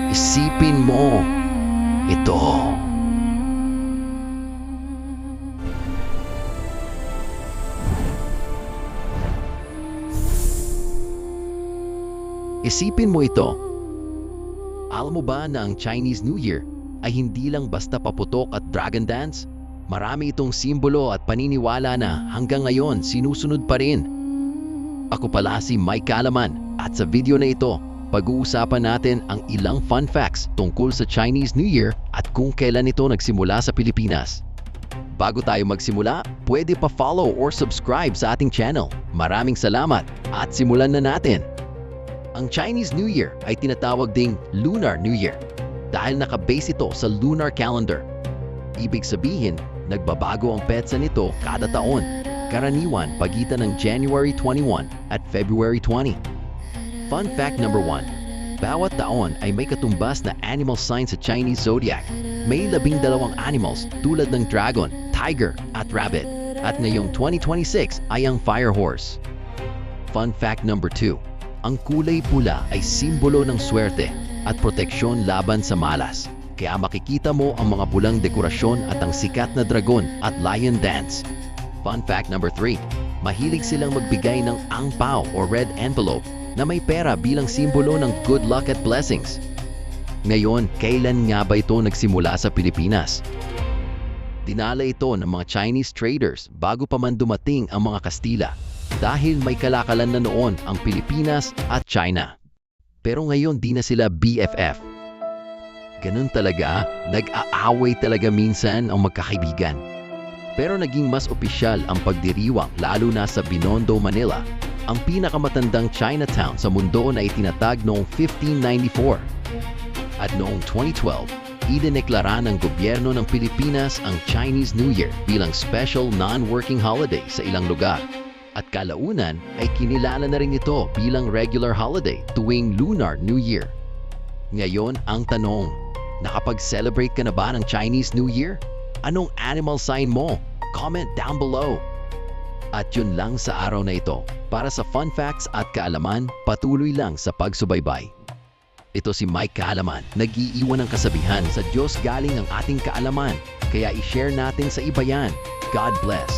Isipin mo, ito. Isipin mo ito. Alam mo ba na ang Chinese New Year ay hindi lang basta paputok at dragon dance? Marami itong simbolo at paniniwala na hanggang ngayon sinusunod pa rin. Ako pala si Mike Kalaman at sa video na ito, pag-uusapan natin ang ilang fun facts tungkol sa Chinese New Year at kung kailan ito nagsimula sa Pilipinas. Bago tayo magsimula, pwede pa follow or subscribe sa ating channel. Maraming salamat at simulan na natin. Ang Chinese New Year ay tinatawag ding Lunar New Year dahil nakabase ito sa lunar calendar. Ibig sabihin, nagbabago ang petsa nito kada taon, karaniwan pagitan ng January 21 at February 20. Fun fact number 1. Bawat taon ay may katumbas na animal sign sa Chinese zodiac. May 12 animals tulad ng dragon, tiger at rabbit. At ngayong 2026 ay ang fire horse. Fun fact number 2. Ang kulay pula ay simbolo ng swerte at proteksyon laban sa malas. Kaya makikita mo ang mga pulang dekorasyon at ang sikat na dragon at lion dance. Fun fact number 3. Mahilig silang magbigay ng angpao o red envelope na may pera bilang simbolo ng good luck at blessings. Ngayon, kailan nga ba ito nagsimula sa Pilipinas? Dinala ito ng mga Chinese traders bago pa man dumating ang mga Kastila dahil may kalakalan na noon ang Pilipinas at China. Pero ngayon di na sila BFF. Ganun talaga, nag-aaway talaga minsan ang magkakaibigan. Pero naging mas opisyal ang pagdiriwang lalo na sa Binondo, Manila, ang pinakamatandang Chinatown sa mundo na itinatag noong 1594. At noong 2012, idineklara ng gobyerno ng Pilipinas ang Chinese New Year bilang special non-working holiday sa ilang lugar. At kalaunan ay kinilala na rin ito bilang regular holiday tuwing Lunar New Year. Ngayon ang tanong, nakapag-celebrate ka na ba ng Chinese New Year? Anong animal sign mo? Comment down below. At yun lang sa araw na ito. Para sa fun facts at kaalaman, patuloy lang sa pagsubaybay. Ito si Mike Kalaman, nag-iiwan ng kasabihan sa Diyos galing ang ating kaalaman. Kaya i-share natin sa iba yan. God bless.